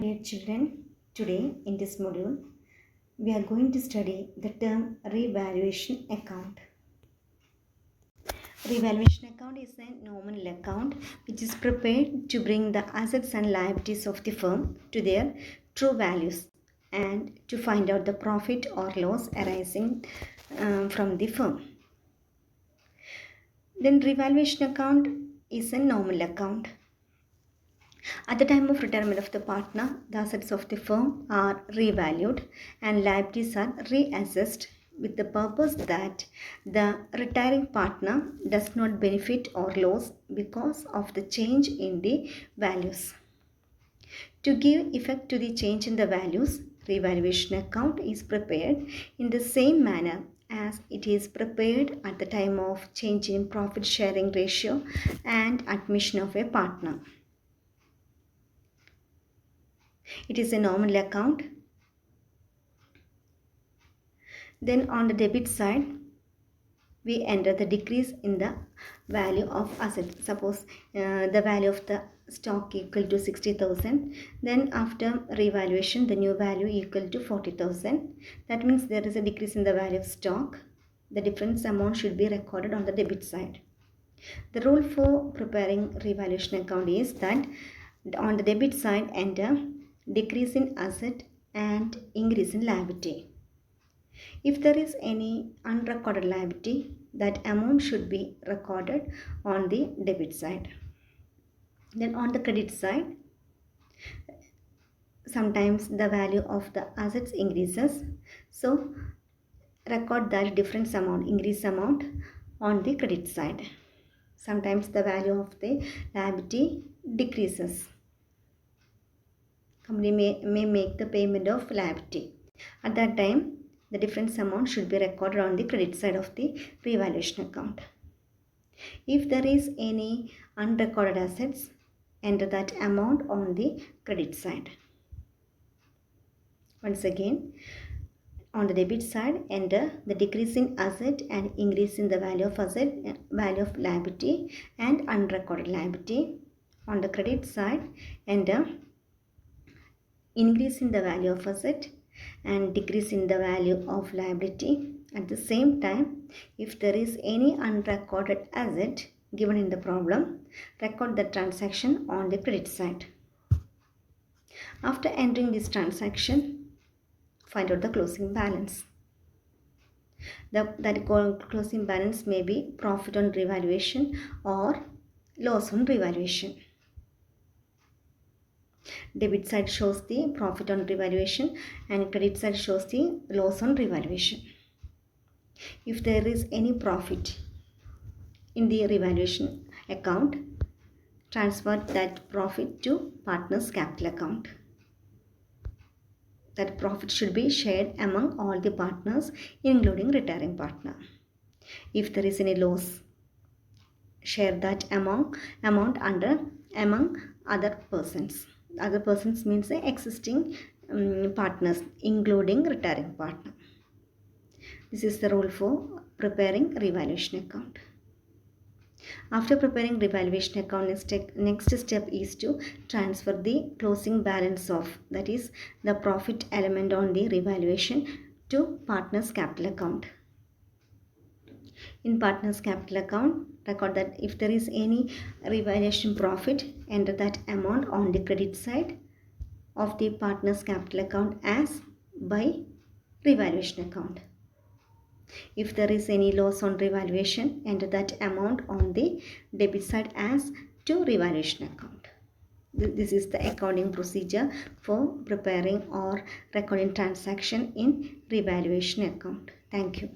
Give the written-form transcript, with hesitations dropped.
dear children, today in this module, we are going to study the term revaluation account. Revaluation account is a nominal account which is prepared to bring the assets and liabilities of the firm to their true values and to find out the profit or loss arising from the firm. Then revaluation account is a nominal account. At the time of retirement of the partner, the assets of the firm are revalued and liabilities are reassessed with the purpose that the retiring partner does not benefit or lose because of the change in the values. To give effect to the change in the values, revaluation account is prepared in the same manner as it is prepared at the time of change in profit sharing ratio and admission of a partner. It is a nominal account. Then on the debit side, we enter the decrease in the value of asset. Suppose the value of the stock equal to 60,000. Then after revaluation, the new value equal to 40,000. That means there is a decrease in the value of stock. The difference amount should be recorded on the debit side. The rule for preparing revaluation account is that on the debit side, enter decrease in asset and increase in liability. If there is any unrecorded liability, that amount should be recorded on the debit side. Then on the credit side, sometimes the value of the assets increases. So record that difference amount, increase amount on the credit side. Sometimes the value of the liability decreases. Company may make the payment of liability. At that time, the difference amount should be recorded on the credit side of the revaluation account. If there is any unrecorded assets, enter that amount on the credit side. Once again, on the debit side, enter the decrease in asset and increase in the value of asset, value of liability and unrecorded liability. On the credit side, enter increase in the value of asset and decrease in the value of liability. At the same time, if there is any unrecorded asset given in the problem, record the transaction on the credit side. After entering this transaction, find out the closing balance. That closing balance may be profit on revaluation or loss on revaluation. Debit side shows the profit on revaluation and credit side shows the loss on revaluation. If there is any profit in the revaluation account, transfer that profit to partner's capital account. That profit should be shared among all the partners, including retiring partner. If there is any loss, share that amount among other persons. Other persons means the existing partners, including retiring partner. This is the rule for preparing revaluation account. After preparing revaluation account, next step is to transfer the closing balance of, that is the profit element on the revaluation, to partner's capital account. In partner's capital account, record that if there is any revaluation profit, enter that amount on the credit side of the partner's capital account as by revaluation account. If there is any loss on revaluation, enter that amount on the debit side as to revaluation account. This is the accounting procedure for preparing or recording transaction in revaluation account. Thank you.